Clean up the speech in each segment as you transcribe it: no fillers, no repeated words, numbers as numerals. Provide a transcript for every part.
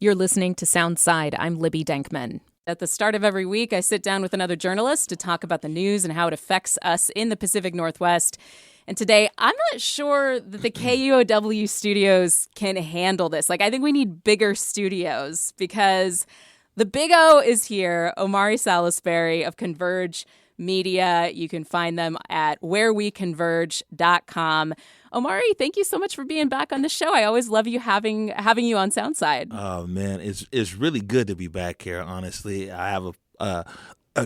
You're listening to Soundside. I'm Libby Denkman. At the start of every week, I sit down with another journalist to talk about the news and how it affects us in the Pacific Northwest. And today, I'm not sure that the KUOW studios can handle this. I think we need bigger studios because the Big O is here. Omari Salisbury of Converge Media. You can find them at whereweconverge.com. Omari, thank you so much for being back on the show. I always love you having you on Soundside. Oh man, it's really good to be back here. Honestly, I have a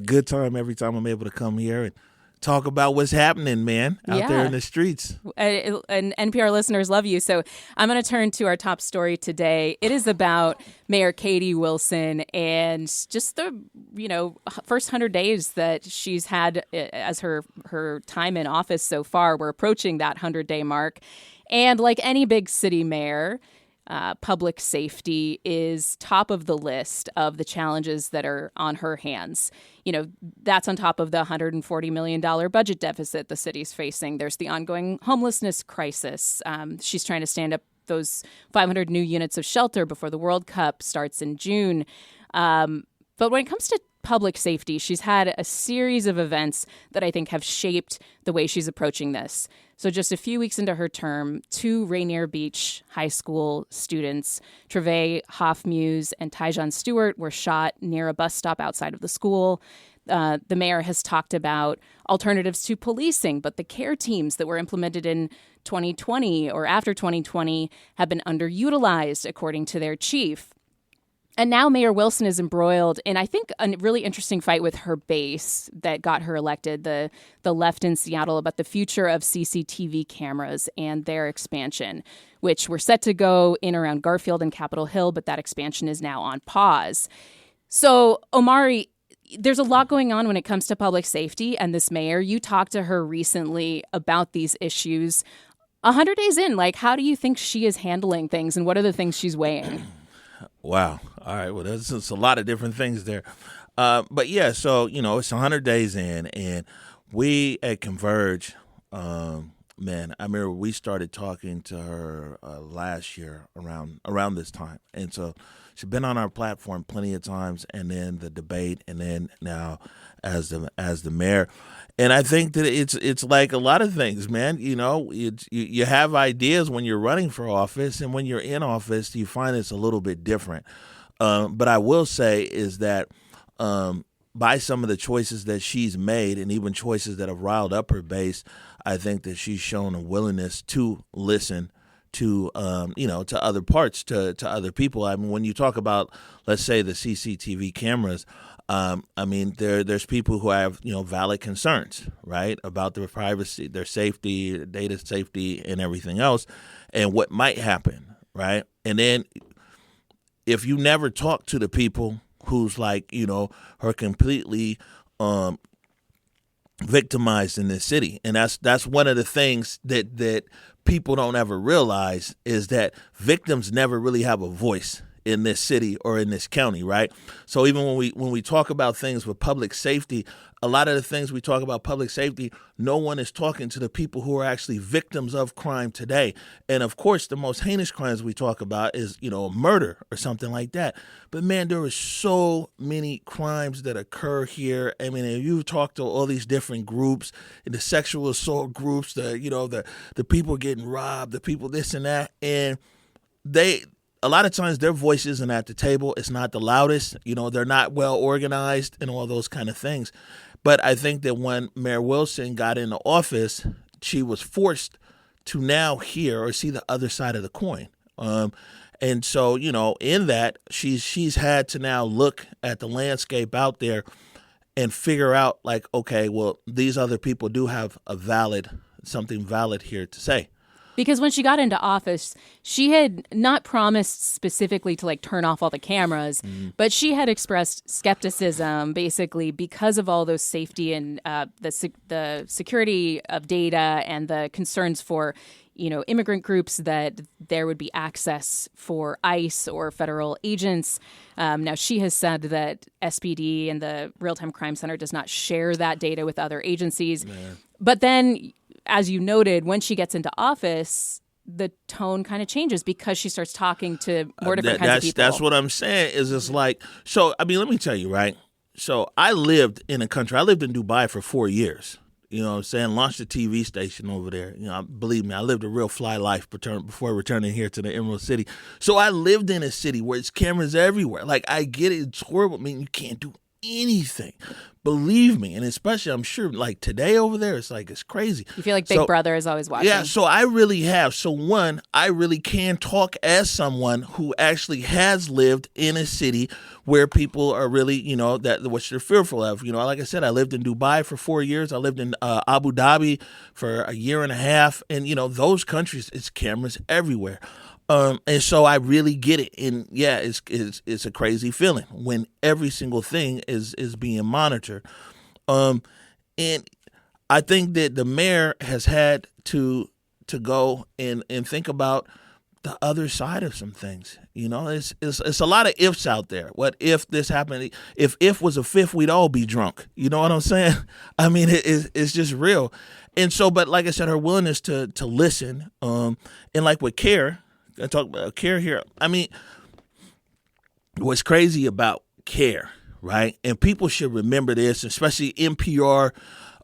good time every time I'm able to come here and talk about what's happening, man, out there in the streets. And NPR listeners love you. So I'm going to turn to our top story today. It is about Mayor Katie Wilson and just the, first 100 days that she's had as her time in office so far. We're approaching that 100-day mark. And like any big city mayor, public safety is top of the list of the challenges that are on her hands. That's on top of the $140 million budget deficit the city's facing. There's the ongoing homelessness crisis. She's trying to stand up those 500 new units of shelter before the World Cup starts in June. But when it comes to public safety, she's had a series of events that I think have shaped the way she's approaching this. So just a few weeks into her term, 2 Rainier Beach high school students, Trevay Hoffmuse and Tyjon Stewart, were shot near a bus stop outside of the school. The mayor has talked about alternatives to policing, but the care teams that were implemented in 2020 or after 2020 have been underutilized, according to their chief. And now Mayor Wilson is embroiled in, I think, a really interesting fight with her base that got her elected, the left in Seattle, about the future of CCTV cameras and their expansion, which were set to go in around Garfield and Capitol Hill, but that expansion is now on pause. So, Omari, there's a lot going on when it comes to public safety and this mayor. You talked to her recently about these issues. 100 days in, how do you think she is handling things and what are the things she's weighing? Wow. All right. Well, there's a lot of different things there. But yeah, so, it's 100 days in, and we at Converge, man, I remember we started talking to her last year around this time. And so she's been on our platform plenty of times, and then the debate, and then now as the mayor. And I think that it's like a lot of things, man. You have ideas when you're running for office, and when you're in office, you find it's a little bit different. But I will say is that by some of the choices that she's made, and even choices that have riled up her base, I think that she's shown a willingness to listen to to other parts, to other people. I mean, when you talk about, let's say, the CCTV cameras, there's people who have, valid concerns, right, about their privacy, their safety, data safety, and everything else, and what might happen, right? And then if you never talk to the people who's are completely victimized in this city, and that's one of the things that people don't ever realize is that victims never really have a voice in this city or in this county, right? So even when we talk about things with public safety, a lot of the things we talk about public safety, no one is talking to the people who are actually victims of crime today. And of course, the most heinous crimes we talk about is, a murder or something like that. But man, there are so many crimes that occur here. I mean, if you talk to all these different groups, the sexual assault groups, the people getting robbed, the people this and that, and a lot of times their voice isn't at the table. It's not the loudest. They're not well organized and all those kind of things. But I think that when Mayor Wilson got into office, she was forced to now hear or see the other side of the coin. And so, in that, she's had to now look at the landscape out there and figure out okay, well, these other people do have something valid here to say. Because when she got into office, she had not promised specifically to turn off all the cameras, but she had expressed skepticism basically because of all those safety and the security of data and the concerns for, immigrant groups that there would be access for ICE or federal agents. Now, she has said that SPD and the Real-Time Crime Center does not share that data with other agencies. Man. But then, as you noted, when she gets into office, the tone kind of changes because she starts talking to more different kinds of people. That's what I'm saying. Is it's like, so I mean, let me tell you, right? So I lived in a country. I lived in Dubai for 4 years. You know what I'm saying? Launched a TV station over there. You know, believe me, I lived a real fly life before returning here to the Emerald City. So I lived in a city where it's cameras everywhere. Like, I get it. It's horrible. I mean, you can't do anything. Believe me. And especially, I'm sure, like today over there, it's like, it's crazy. You feel like Big Brother is always watching. Yeah, so I really have. So one, I really can talk as someone who actually has lived in a city where people are really, you know, that what they're fearful of. You know, like I said, I lived in Dubai for 4 years. I lived in Abu Dhabi for a year and a half. And, you know, those countries, it's cameras everywhere. And so I really get it. And yeah, it's a crazy feeling when every single thing is being monitored. And I think that the mayor has had to go and think about the other side of some things. You know, it's a lot of ifs out there. What if this happened? If was a fifth, we'd all be drunk. You know what I'm saying? I mean, it's just real. And so, but like I said, her willingness to listen, and like with CARE, I talk about CARE here. I mean, what's crazy about CARE, right? And people should remember this, especially NPR,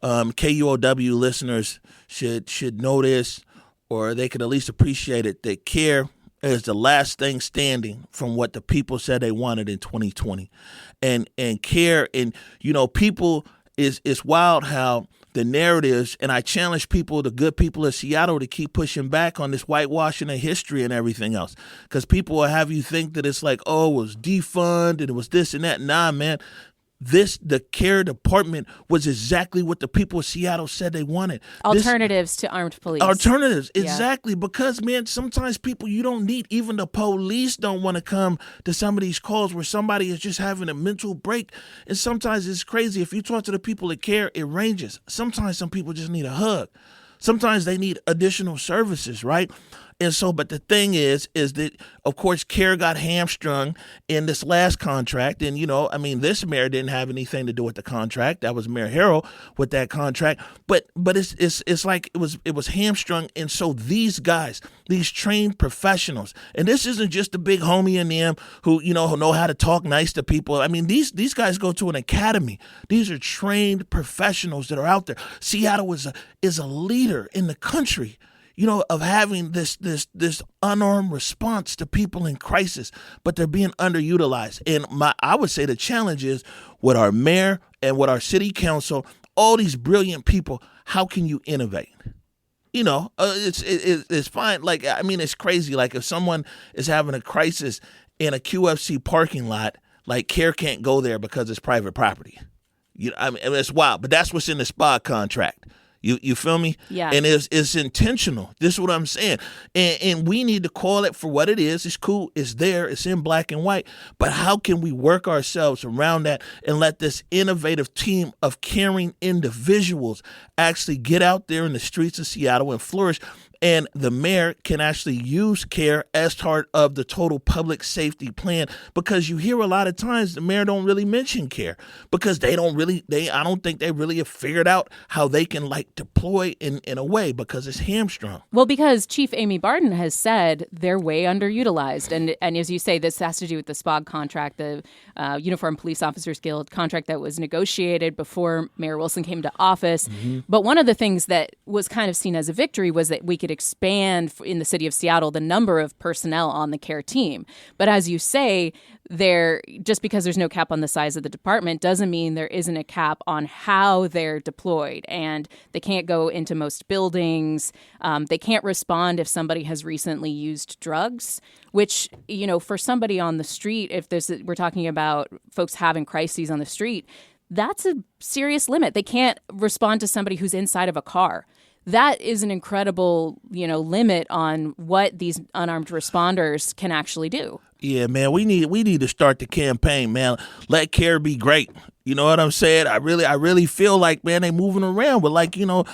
KUOW listeners should know this, or they could at least appreciate it, that CARE is the last thing standing from what the people said they wanted in 2020. And CARE, and, you know, people, it's wild how the narratives, and I challenge people, the good people of Seattle, to keep pushing back on this whitewashing of history and everything else. Because people will have you think that it's like, oh, it was defund and it was this and that. Nah, man. The CARE department was exactly what the people of Seattle said they wanted. Alternatives to armed police. Alternatives, exactly. Yeah. Because, man, sometimes people you don't need, even the police don't want to come to some of these calls where somebody is just having a mental break. And sometimes it's crazy. If you talk to the people at CARE, it ranges. Sometimes some people just need a hug. Sometimes they need additional services, right? And so, but the thing is that, of course, CARE got hamstrung in this last contract. And, you know, I mean, this mayor didn't have anything to do with the contract. That was Mayor Harrell with that contract. But it's like it was hamstrung. And so these guys, these trained professionals, and this isn't just the big homie in them who know how to talk nice to people. I mean, these guys go to an academy. These are trained professionals that are out there. Seattle is a leader in the country, you know, of having this unarmed response to people in crisis, but they're being underutilized. And I would say the challenge is with our mayor and with our city council, all these brilliant people, how can you innovate? You know, it's fine. Like, I mean, it's crazy. Like, if someone is having a crisis in a QFC parking lot, like, CARE can't go there because it's private property. You know, I mean, it's wild, but that's what's in the SPA contract. You feel me? Yeah. And it's intentional. This is what I'm saying. And we need to call it for what it is. It's cool. It's there. It's in black and white. But how can we work ourselves around that and let this innovative team of caring individuals actually get out there in the streets of Seattle and flourish? And the mayor can actually use CARE as part of the total public safety plan, because you hear a lot of times the mayor don't really mention CARE because I don't think they really have figured out how they can like deploy in a way, because it's hamstrung. Well, because Chief Amy Barton has said they're way underutilized. And as you say, this has to do with the SPOG contract, the Uniform Police Officers Guild contract that was negotiated before Mayor Wilson came to office. Mm-hmm. But one of the things that was kind of seen as a victory was that we could expand in the city of Seattle the number of personnel on the CARE team. But as you say, just because there's no cap on the size of the department doesn't mean there isn't a cap on how they're deployed. And they can't go into most buildings. They can't respond if somebody has recently used drugs, which, you know, for somebody on the street, we're talking about folks having crises on the street, that's a serious limit. They can't respond to somebody who's inside of a car. That is an incredible, limit on what these unarmed responders can actually do. Yeah, man, we need to start the campaign, man. Let CARE be great. You know what I'm saying? I really feel like, man, they moving around with an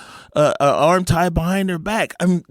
arm tied behind their back. I mean,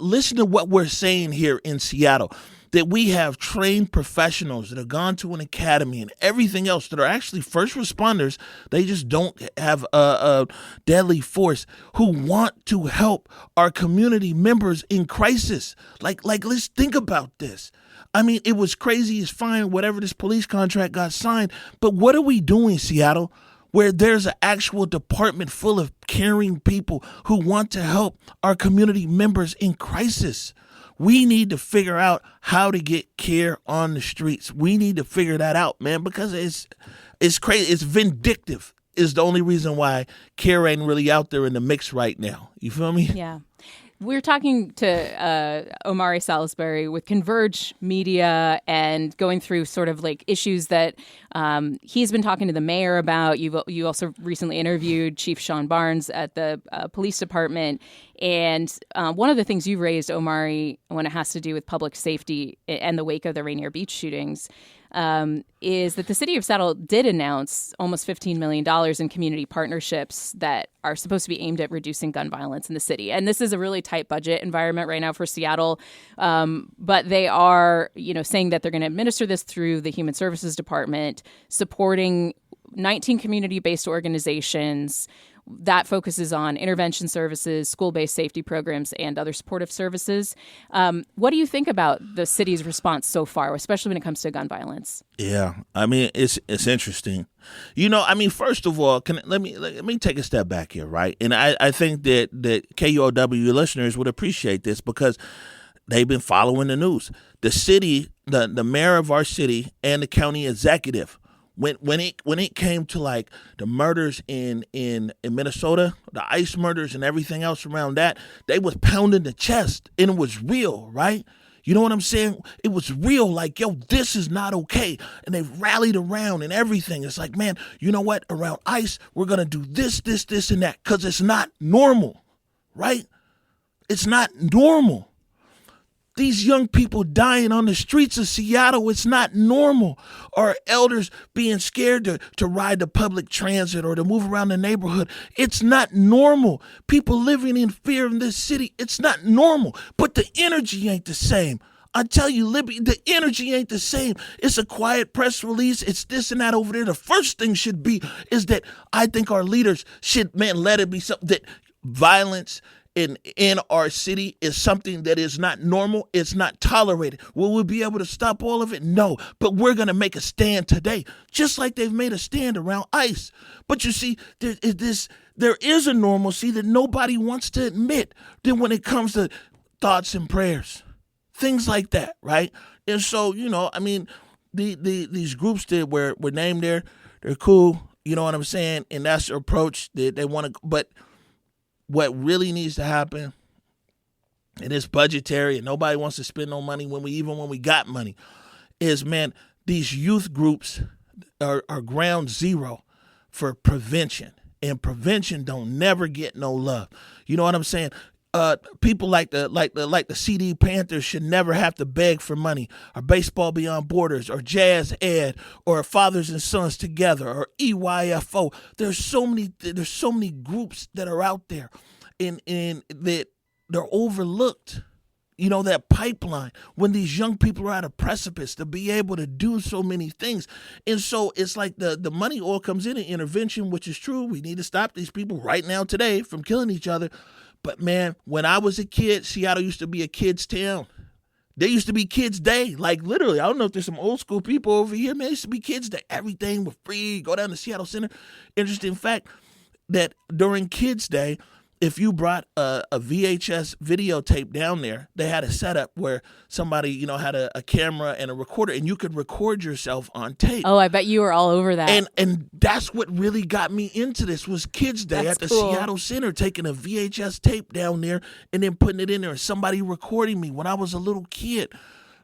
listen to what we're saying here in Seattle. that we have trained professionals that have gone to an academy and everything else that are actually first responders. They just don't have a deadly force, who want to help our community members in crisis. Like let's think about this. I mean, it was crazy. It's fine, whatever, this police contract got signed. But what are we doing, Seattle, where there's an actual department full of caring people who want to help our community members in crisis? We need to figure out how to get care on the streets. We need to figure that out, man, because it's crazy. It's vindictive is the only reason why care ain't really out there in the mix right now. You feel me? Yeah. We're talking to Omari Salisbury with Converge Media and going through sort of like issues that he's been talking to the mayor about. You also recently interviewed Chief Sean Barnes at the police department. And one of the things you raised, Omari, when it has to do with public safety and the wake of the Rainier Beach shootings, is that the city of Seattle did announce almost $15 million in community partnerships that are supposed to be aimed at reducing gun violence in the city. And this is a really tight budget environment right now for Seattle. But they are, saying that they're going to administer this through the Human Services Department, supporting 19 community-based organizations that focuses on intervention services, school-based safety programs, and other supportive services. What do you think about the city's response so far, especially when it comes to gun violence? Yeah, I mean, it's interesting. First of all, let me take a step back here, right? And I think that KUOW listeners would appreciate this because they've been following the news. The city, the mayor of our city, and the county executive, when it came to like the murders in Minnesota, the ICE murders and everything else around that, they was pounding the chest, and it was real, right? You know what I'm saying? It was real, like, yo, this is not okay. And they rallied around and everything. It's like, man, you know what? Around ICE, we're going to do this, and that, because it's not normal, right? It's not normal. These young people dying on the streets of Seattle, it's not normal. Or elders being scared to ride the public transit or to move around the neighborhood. It's not normal. People living in fear in this city, it's not normal. But the energy ain't the same. I tell you, Libby, the energy ain't the same. It's a quiet press release. It's this and that over there. The first thing should be is that I think our leaders should, let it be something that violence in our city is something that is not normal. It's not tolerated. Will we be able to stop all of it? No. But we're going to make a stand today, just like they've made a stand around ICE. But you see, there is a normalcy that nobody wants to admit then when it comes to thoughts and prayers, things like that, right? And so, these groups that were named there, they're cool. You know what I'm saying? And that's their approach. They want to, but what really needs to happen, and it's budgetary, and nobody wants to spend no money when we got money, is, man, these youth groups are ground zero for prevention, and prevention don't never get no love. You know what I'm saying? People like the CD Panthers should never have to beg for money, or Baseball Beyond Borders, or Jazz Ed, or Fathers and Sons Together, or EYFO. There's so many groups that are out there, and that they're overlooked. You know, that pipeline, when these young people are at a precipice to be able to do so many things. And so it's like the money all comes in intervention, which is true. We need to stop these people right now today from killing each other. But, man, when I was a kid, Seattle used to be a kid's town. There used to be Kids Day. Like, literally, I don't know if there's some old school people over here, man. It used to be Kids Day. Everything was free. Go down to Seattle Center. Interesting fact that during Kids Day, if you brought a VHS videotape down there, they had a setup where somebody, had a camera and a recorder, and you could record yourself on tape. Oh, I bet you were all over that. And that's what really got me into this was Kids Day. That's at the cool. Seattle Center, taking a VHS tape down there and then putting it in there, and somebody recording me when I was a little kid.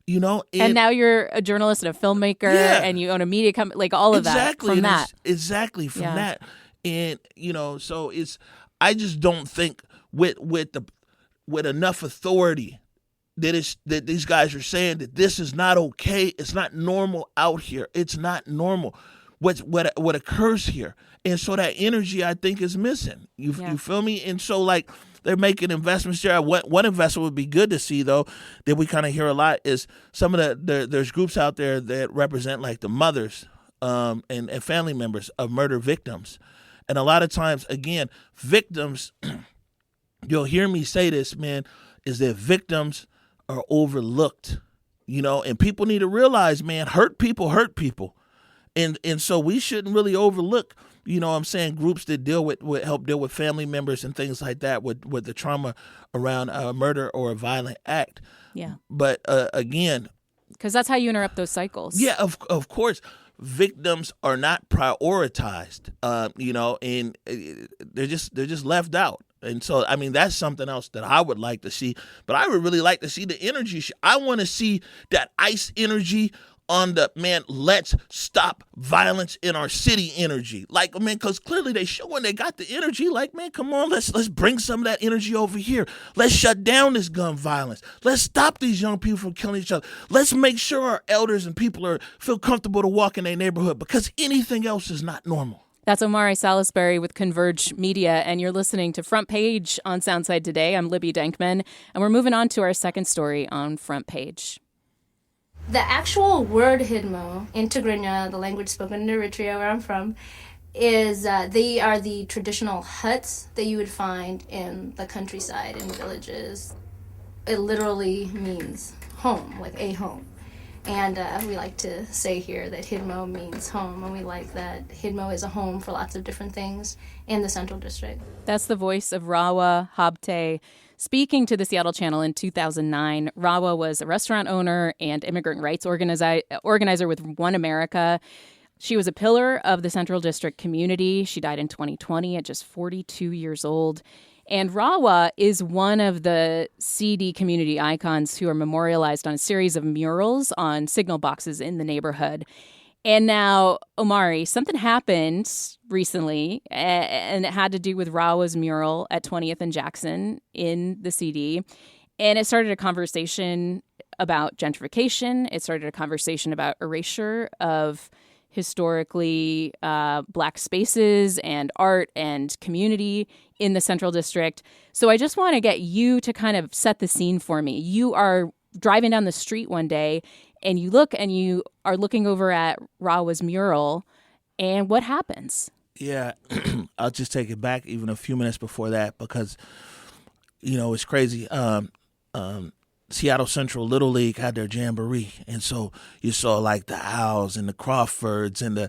And now you're a journalist and a filmmaker, and you own a media company, like all of that from that. Exactly, from that. And, so I just don't think with enough authority that these guys are saying that this is not okay. It's not normal out here. It's not normal what occurs here. And so that energy, I think, is missing. You feel me? And so, like, they're making investments there. One investment would be good to see, though, that we kind of hear a lot is some of there's groups out there that represent like the mothers and family members of murder victims. And a lot of times, again, victims, you'll hear me say this, man, is that victims are overlooked, and people need to realize, man, hurt people. And so we shouldn't really overlook, I'm saying, groups that help deal with family members and things like that with the trauma around a murder or a violent act. Yeah. But again, because that's how you interrupt those cycles. Yeah, of course. Victims are not prioritized, and they're just left out. And so, I mean, that's something else that I would like to see. But I would really like to see the energy. I want to see that ICE energy on the, man, let's stop violence in our city energy. Like, man, because clearly they showing they got the energy. Like, man, come on, let's bring some of that energy over here. Let's shut down this gun violence. Let's stop these young people from killing each other. Let's make sure our elders and people feel comfortable to walk in their neighborhood, because anything else is not normal. That's Omari Salisbury with Converge Media, and you're listening to Front Page on Soundside today. I'm Libby Denkman, and we're moving on to our second story on Front Page. The actual word Hidmo in Tigrinya, the language spoken in Eritrea where I'm from, is they are the traditional huts that you would find in the countryside in villages. It literally means home, like a home. And we like to say here that Hidmo means home, and we like that Hidmo is a home for lots of different things in the Central District. That's the voice of Rawa Habte. Speaking to the Seattle Channel in 2009, Rawa was a restaurant owner and immigrant rights organizer with One America. She was a pillar of the Central District community. She died in 2020 at just 42 years old. And Rawa is one of the CD community icons who are memorialized on a series of murals on signal boxes in the neighborhood. And now, Omari, something happened recently, and it had to do with Rawa's mural at 20th and Jackson in the CD. And it started a conversation about gentrification. It started a conversation about erasure of historically Black spaces and art and community in the Central District. So I just want to get you to kind of set the scene for me. You are driving down the street one day, and you look and you are looking over at Rawa's mural, and what happens? Yeah, I'll just take it back even a few minutes before that, because, it's crazy. Seattle Central Little League had their jamboree, and so you saw like the Owls and the Crawfords and the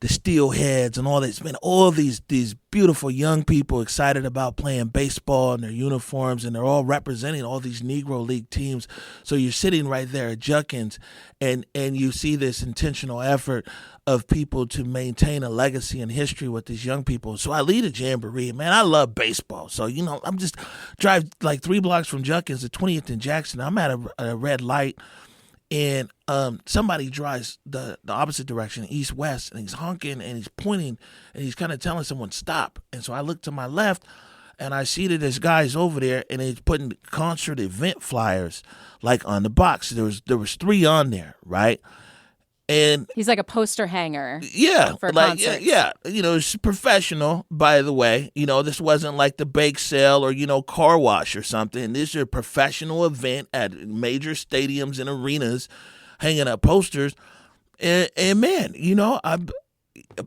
Steelheads and all this. Man, all these beautiful young people excited about playing baseball in their uniforms, and they're all representing all these Negro League teams. So you're sitting right there at Junkins, and you see this intentional effort of people to maintain a legacy and history with these young people. So I lead a jamboree. Man, I love baseball. So, I'm just drive like 3 blocks from Junkins to 20th and Jackson. I'm at a red light, and somebody drives the opposite direction, east-west, and he's honking and he's pointing and he's kind of telling someone stop. And so I look to my left, and I see that this guy's over there, and he's putting concert event flyers like on the box. There was 3 on there, right? And he's like a poster hanger. Yeah, for like concerts. yeah. It's professional, by the way. This wasn't like the bake sale or car wash or something. This is a professional event at major stadiums and arenas, hanging up posters. And man,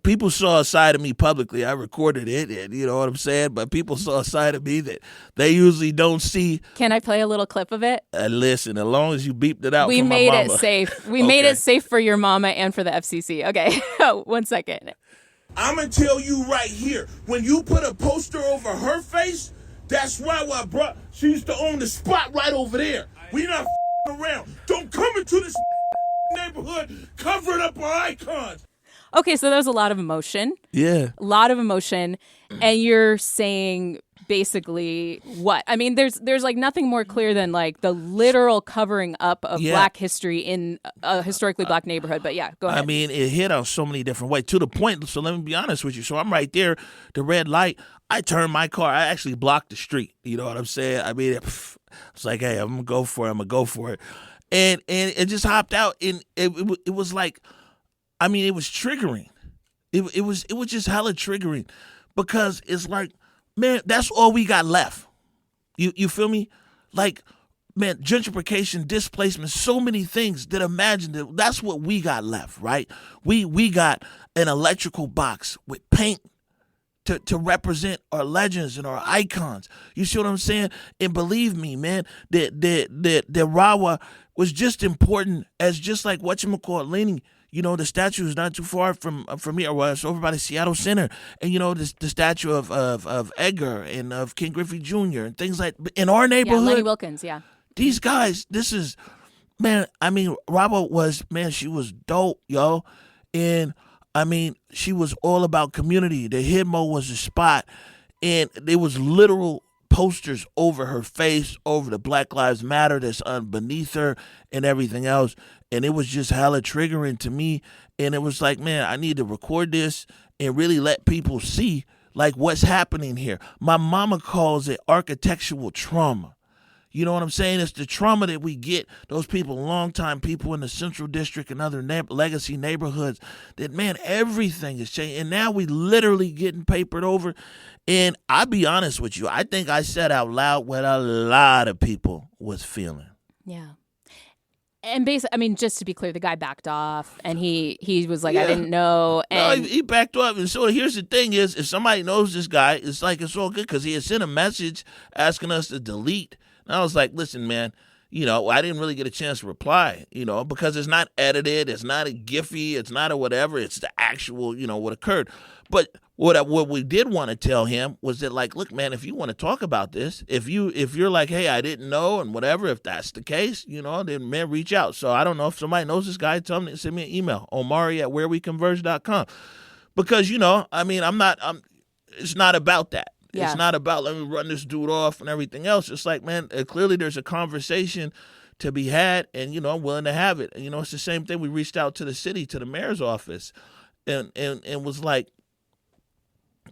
people saw a side of me publicly. I recorded it, and you know what I'm saying? But people saw a side of me that they usually don't see. Can I play a little clip of it? Listen, as long as you beeped it out We for my made mama. it safe. We Okay. made it safe for your mama and for the FCC. Okay, 1 second. I'm going to tell you right here, when you put a poster over her face, that's why she used to own the spot right over there. We not around. Don't come into this neighborhood covering up our icons. Okay, so there was a lot of emotion. Yeah. A lot of emotion. And you're saying basically what? I mean, there's like nothing more clear than like the literal covering up of Black history in a historically Black neighborhood. But yeah, go ahead. I mean, it hit on so many different ways, to the point. So let me be honest with you. So I'm right there, the red light. I turned my car. I actually blocked the street. You know what I'm saying? I mean, it's like, hey, I'm going to go for it. I'm going to go for it. And it just hopped out. And it was like, I mean, it was triggering. It was just hella triggering, because it's like, man, that's all we got left. You feel me? Like, man, gentrification, displacement, so many things that imagine that's what we got left, right? We got an electrical box with paint to represent our legends and our icons. You see what I'm saying? And believe me, man, that Rawa was just important as just like whatchamacallit, Lenny. You know, the statue is not too far from here. Well, it's over by the Seattle Center. And, you know, the statue of Edgar and of King Griffey Jr. and things like in our neighborhood. Yeah, Lenny Wilkins, yeah. These guys, this is, man, I mean, Rawa was, man, she was dope, yo. And, I mean, she was all about community. The Hidmo was the spot. And there was literal posters over her face, over the Black Lives Matter that's beneath her and everything else. And it was just hella triggering to me. And it was like, man, I need to record this and really let people see like what's happening here. My mama calls it architectural trauma. You know what I'm saying? It's the trauma that we get, those people, longtime people in the Central District and other legacy neighborhoods, that, man, everything is changing. And now we literally getting papered over. And I'll be honest with you, I think I said out loud what a lot of people was feeling. Yeah. And basically, I mean, just to be clear, the guy backed off and he was like, I didn't know. And no, he backed off. And so here's the thing is, if somebody knows this guy, it's like it's all good because he had sent a message asking us to delete. And I was like, listen, man, you know, I didn't really get a chance to reply, you know, because it's not edited. It's not a Giphy. It's not a whatever. It's the actual, you know, what occurred. But what we did want to tell him was that, like, look, man, if you want to talk about this, if you're like, hey, I didn't know and whatever, if that's the case, you know, then, man, reach out. So I don't know if somebody knows this guy, tell me, send me an email, omari@whereweconverge.com. Because, you know, I mean, it's not about that. Yeah. It's not about let me run this dude off and everything else. It's like, man, clearly there's a conversation to be had, and, you know, I'm willing to have it. And, you know, it's the same thing. We reached out to the city, to the mayor's office, and was like,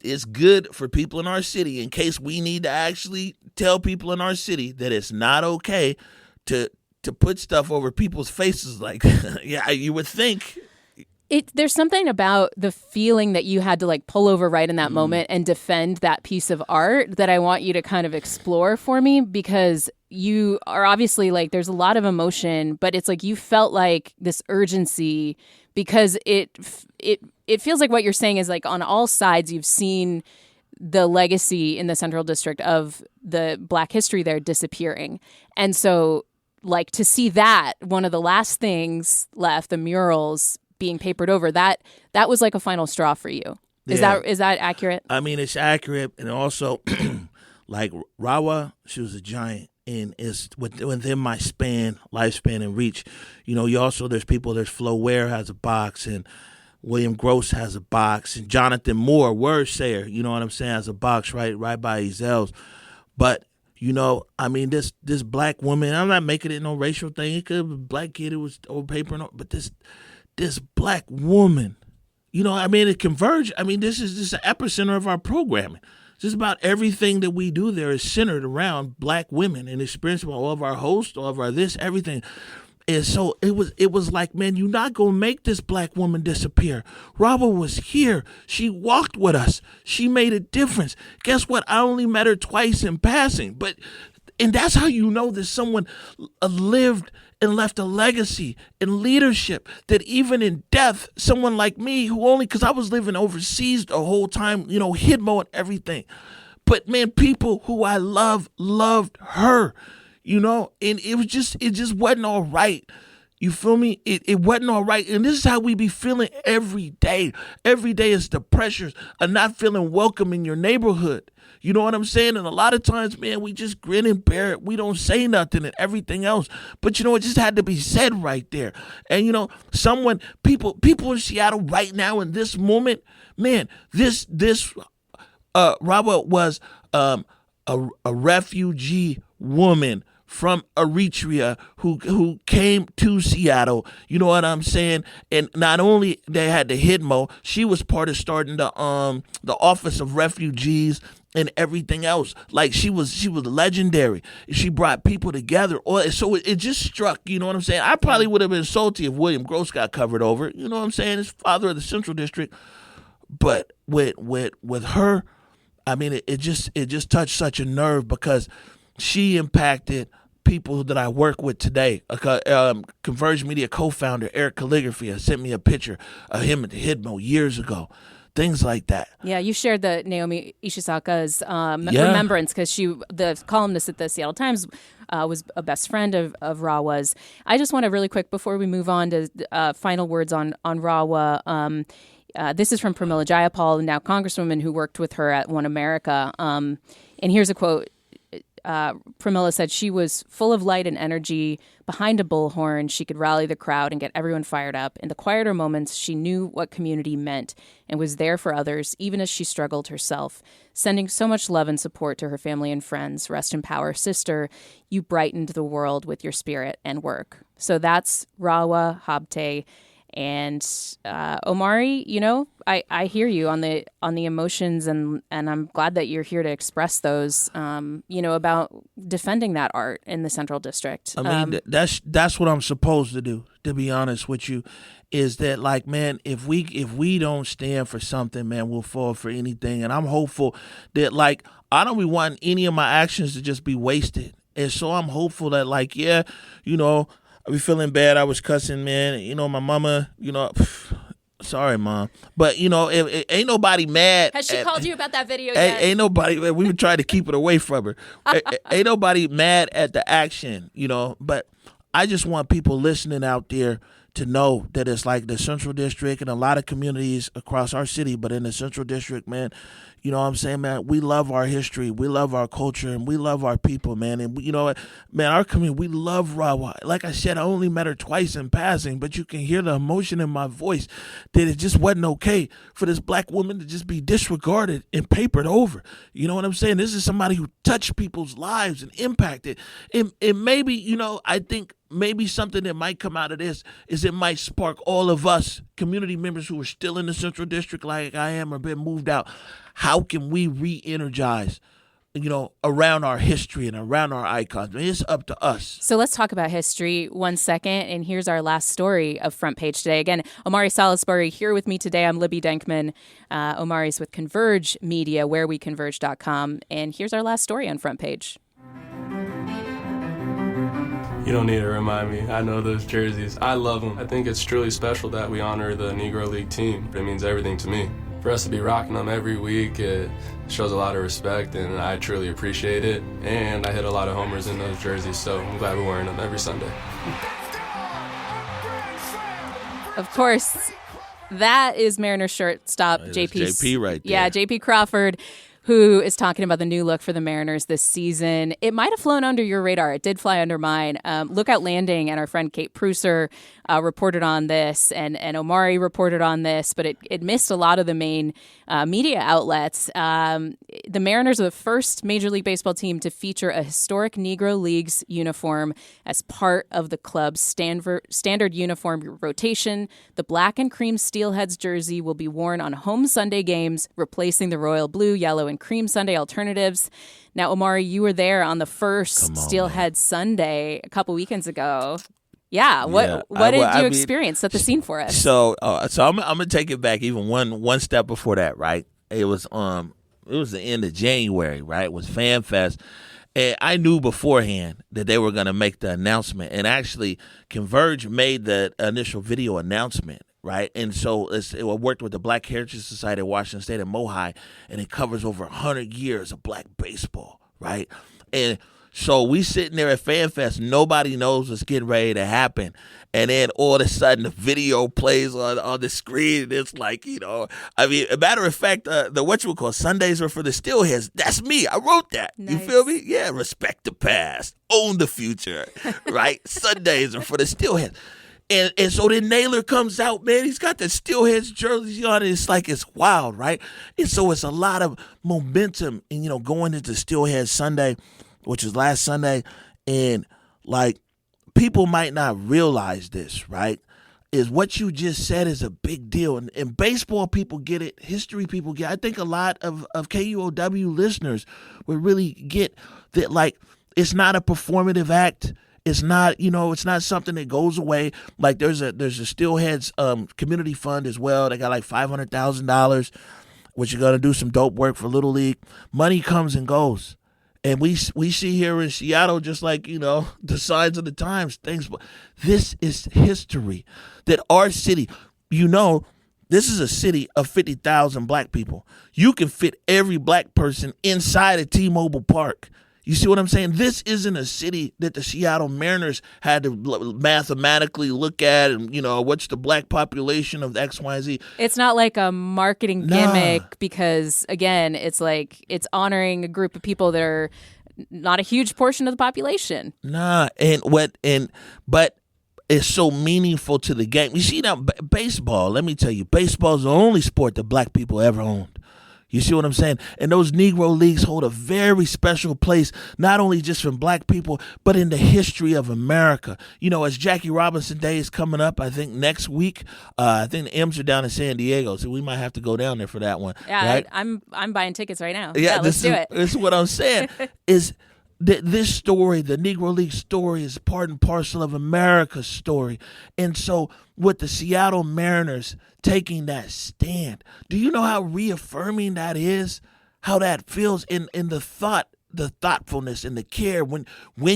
it's good for people in our city in case we need to actually tell people in our city that it's not okay to put stuff over people's faces. Like, yeah, you would think. There's something about the feeling that you had to like pull over right in that moment and defend that piece of art that I want you to kind of explore for me, because you are obviously like, there's a lot of emotion, but it's like you felt like this urgency because it feels like what you're saying is like on all sides you've seen the legacy in the Central District of the Black history there disappearing. And so like to see that one of the last things left, the murals being papered over, that was like a final straw for you. Is that accurate? I mean, it's accurate. And also like Rawa, she was a giant. And it's within my lifespan and reach. You know, there's Flo Ware has a box, and William Gross has a box, and Jonathan Moore, word sayer, you know what I'm saying, has a box right by Ezel's. But, you know, I mean, this black woman, I'm not making it no racial thing. It could have been a black kid who was old paper, but this black woman, you know, I mean, it converged. I mean, this is the epicenter of our programming. Just about everything that we do there is centered around black women and experience about all of our hosts, all of our this, everything. And so it was like, man, you're not going to make this black woman disappear. Rawa was here. She walked with us. She made a difference. Guess what? I only met her twice in passing. And that's how you know that someone lived and left a legacy and leadership, that even in death, someone like me because I was living overseas the whole time, you know, Hidmo and everything. But man, people who I loved her, you know, and it just wasn't all right. You feel me? It wasn't all right. And this is how we be feeling every day. Every day is the pressures of not feeling welcome in your neighborhood. You know what I'm saying? And a lot of times, man, we just grin and bear it. We don't say nothing and everything else. But, you know, it just had to be said right there. And, you know, people in Seattle right now in this moment, man, this Rawa was a refugee woman from Eritrea who came to Seattle, you know what I'm saying? And not only they had the Hidmo, she was part of starting the Office of Refugees and everything else. Like she was legendary. She brought people together. So it just struck, you know what I'm saying? I probably would have been salty if William Gross got covered over, you know what I'm saying? His father of the Central District. But with her, I mean, it just touched such a nerve because she impacted people that I work with today. Converge Media co-founder Eric Calligraphy has sent me a picture of him at the Hidmo years ago. Things like that. Yeah, you shared the Naomi Ishisaka's Yeah. remembrance because the columnist at the Seattle Times, was a best friend of Rawa's. I just want to really quick, before we move on to final words on Rawa, this is from Pramila Jayapal, now Congresswoman, who worked with her at One America. And here's a quote. Pramila said she was full of light and energy. Behind a bullhorn, she could rally the crowd and get everyone fired up. In the quieter moments, she knew what community meant and was there for others, even as she struggled herself, sending so much love and support to her family and friends. Rest in power, sister. You brightened the world with your spirit and work. So that's Rawa Habte. And Omari, I hear you on the emotions, and I'm glad that you're here to express those. About defending that art in the Central District. I mean, that's what I'm supposed to do. To be honest with you, is that like, man, if we don't stand for something, man, we'll fall for anything. And I'm hopeful that like I don't want any of my actions to just be wasted. And so I'm hopeful that like, yeah, I be feeling bad. I was cussing, man. My mama, sorry, Mom. But, it ain't nobody mad. Has she called you about that video yet? Ain't nobody, we would try to keep it away from her. Ain't nobody mad at the action, But I just want people listening out there to know that it's like the Central District and a lot of communities across our city, but in the Central District, man, you know what I'm saying, man, we love our history, we love our culture, and we love our people, man. And man, our community, we love Rawa. Like I said, I only met her twice in passing, but you can hear the emotion in my voice that it just wasn't okay for this black woman to just be disregarded and papered over. You know what I'm saying? This is somebody who touched people's lives and impacted. And maybe, I think maybe something that might come out of this is it might spark all of us community members who are still in the Central District like I am or been moved out. How can we re-energize, around our history and around our icons? I mean, it's up to us. So let's talk about history 1 second. And here's our last story of Front Page today. Again, Omari Salisbury here with me today. I'm Libby Denkman. Omari's with Converge Media, whereweconverge.com. And here's our last story on Front Page. You don't need to remind me. I know those jerseys. I love them. I think it's truly special that we honor the Negro League team. It means everything to me. For us to be rocking them every week, it shows a lot of respect, and I truly appreciate it. And I hit a lot of homers in those jerseys, so I'm glad we're wearing them every Sunday. Of course, that is Mariners shortstop JP right there. Yeah, JP Crawford, who is talking about the new look for the Mariners this season. It might have flown under your radar. It did fly under mine. Lookout Landing and our friend Kate Pruser reported on this, and Omari reported on this, but it missed a lot of the main media outlets. The Mariners are the first Major League Baseball team to feature a historic Negro Leagues uniform as part of the club's standard uniform rotation. The black and cream Steelheads jersey will be worn on home Sunday games, replacing the royal blue, yellow, and cream Sunday alternatives. Now, Omari, you were there on the first Steelhead Sunday a couple weekends ago. Yeah, what did you experience? Set the scene for us. So I'm gonna take it back even one step before that. Right, it was the end of January. Right, it was Fan Fest. And I knew beforehand that they were going to make the announcement. And actually, Converge made the initial video announcement, right? And so it worked with the Black Heritage Society of Washington State and Mohi, and it covers over 100 years of black baseball, right? And so we sitting there at Fan Fest, nobody knows what's getting ready to happen. And then all of a sudden the video plays on the screen. And it's like, a matter of fact, the Sundays are for the Steelheads. That's me. I wrote that. Nice. You feel me? Yeah, respect the past, own the future, right? Sundays are for the Steelheads. And so then Naylor comes out, man. He's got the Steelheads jersey on. And it's like, it's wild, right? And so it's a lot of momentum, and going into Steelhead Sunday, which was last Sunday, and like people might not realize this, right? Is what you just said is a big deal. And baseball people get it, history people get it. I think a lot of KUOW listeners would really get that, like, it's not a performative act. It's not, it's not something that goes away. Like there's a Steelheads community fund as well. They got like $500,000, which are gonna do some dope work for Little League. Money comes and goes. And we see here in Seattle, just like, the signs of the times, things. This is history that our city, this is a city of 50,000 black people. You can fit every black person inside of T-Mobile Park. You see what I'm saying? This isn't a city that the Seattle Mariners had to mathematically look at and, what's the black population of X, Y, Z. It's not like a marketing gimmick because, again, it's like it's honoring a group of people that are not a huge portion of the population. But it's so meaningful to the game. You see now, baseball, let me tell you, baseball is the only sport that black people ever owned. You see what I'm saying? And those Negro Leagues hold a very special place, not only just from black people, but in the history of America. As Jackie Robinson Day is coming up, I think next week, I think the M's are down in San Diego, so we might have to go down there for that one. Yeah, right? I'm buying tickets right now. Yeah, let's do it. This is what I'm saying, is this story, the Negro League story, is part and parcel of America's story. And so with the Seattle Mariners taking that stand, do you know how reaffirming that is? How that feels in the thoughtfulness and the care when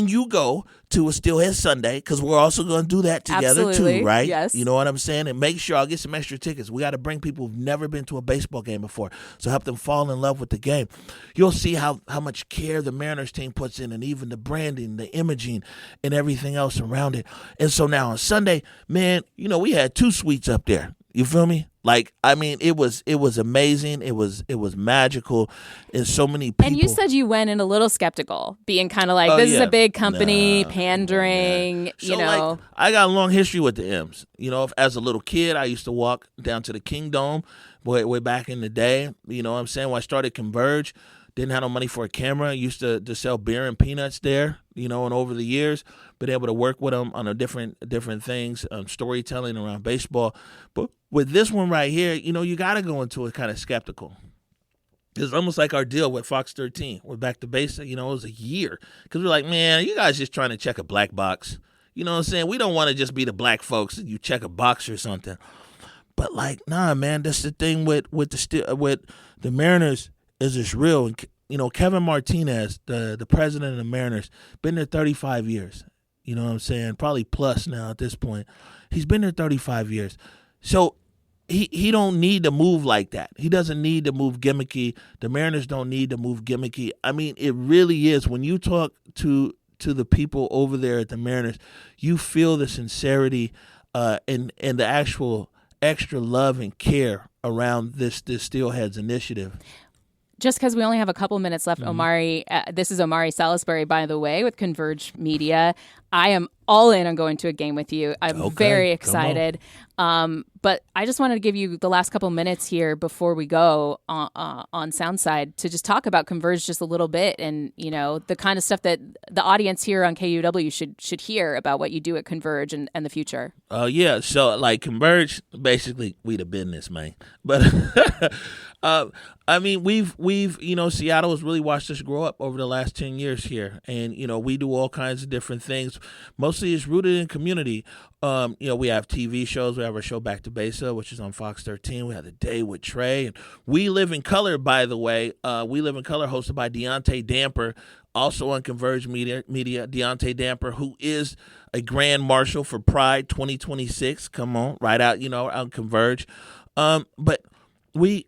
you go to a Steelhead Sunday, because we're also going to do that together. Absolutely. Too, right? Yes. You know what I'm saying? And make sure I'll get some extra tickets. We got to bring people who've never been to a baseball game before, so help them fall in love with the game. You'll see how much care the Mariners team puts in, and even the branding, the imaging, and everything else around it. And so now on Sunday, man, we had 2 suites up there. You feel me? Like, I mean, it was amazing. It was magical. And so many people. And you said you went in a little skeptical, being kind of like, this is a big company, pandering, so, like, I got a long history with the M's. As a little kid, I used to walk down to the Kingdome way back in the day. You know what I'm saying? When I started Converge, didn't have no money for a camera. Used to sell beer and peanuts there, and over the years, been able to work with them on a different things, storytelling around baseball. But with this one right here, you got to go into it kind of skeptical. It's almost like our deal with Fox 13. We're back to basic, it was a year. Because we're like, man, you guys just trying to check a black box. You know what I'm saying? We don't want to just be the black folks and you check a box or something. But like, nah, man, that's the thing with the Mariners is it's real. And, Kevin Martinez, the president of the Mariners, been there 35 years. You know what I'm saying? Probably plus now at this point. He's been there 35 years. So he don't need to move like that. He doesn't need to move gimmicky. The Mariners don't need to move gimmicky. I mean, it really is. When you talk to the people over there at the Mariners, you feel the sincerity and the actual extra love and care around this Steelheads initiative. Just because we only have a couple minutes left, Omari, this is Omari Salisbury, by the way, with Converge Media. I am all in on going to a game with you. I'm very excited. But I just wanted to give you the last couple minutes here before we go on Soundside to just talk about Converge just a little bit and, the kind of stuff that the audience here on KUOW should hear about what you do at Converge and the future. Yeah. So, like, Converge, basically, we the business, man. But, I mean, we've Seattle has really watched us grow up over the last 10 years here. And, we do all kinds of different things. Mostly it's rooted in community. We have TV shows. We have our show Back to Besa, which is on Fox 13. We have The Day with Trey. And We Live in Color, by the way. We Live in Color, hosted by Deontay Damper, also on Converge Media. Deontay Damper, who is a Grand Marshal for Pride 2026. Come on, right out, on Converge. But we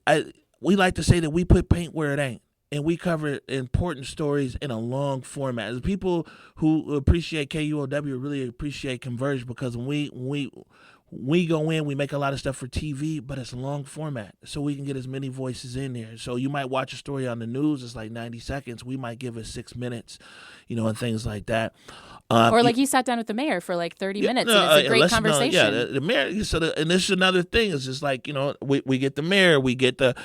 like to say that we put paint where it ain't. And we cover important stories in a long format. The people who appreciate KUOW really appreciate Converge because when we go in, we make a lot of stuff for TV, but it's a long format, so we can get as many voices in there. So you might watch a story on the news, it's like 90 seconds. We might give it 6 minutes, and things like that. Or like you sat down with the mayor for like 30 minutes, and it's a great conversation. The mayor. And this is another thing. It's just like, we get the mayor, we get the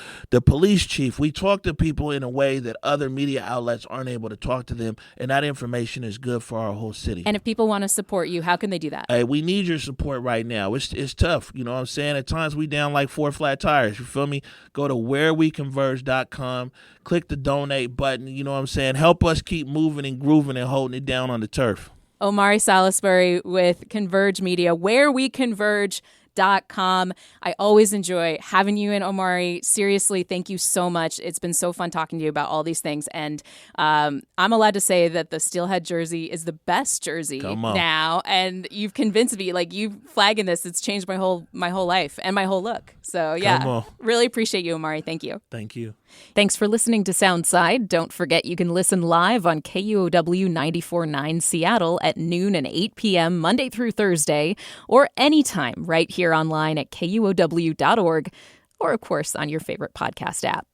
police chief. We talk to people in a way that other media outlets aren't able to talk to them, and that information is good for our whole city. And if people want to support you, how can they do that? Hey, we need your support right now. It's tough. You know what I'm saying? At times we down like 4 flat tires. You feel me? Go to whereweconverge.com, click the donate button. You know what I'm saying? Help us keep moving and grooving and holding it down on the turf. Omari Salisbury with Converge Media, whereweconverge.com. KUOW.com. I always enjoy having you in, Omari. Seriously, thank you so much. It's been so fun talking to you about all these things. And I'm allowed to say that the Steelhead jersey is the best jersey now. And you've convinced me, like, you flagging this, it's changed my whole life and my whole look. So yeah, really appreciate you, Omari. Thank you. Thank you. Thanks for listening to Soundside. Don't forget you can listen live on KUOW 94.9 Seattle at noon and 8 p.m. Monday through Thursday, or anytime right here online at KUOW.org, or of course on your favorite podcast app.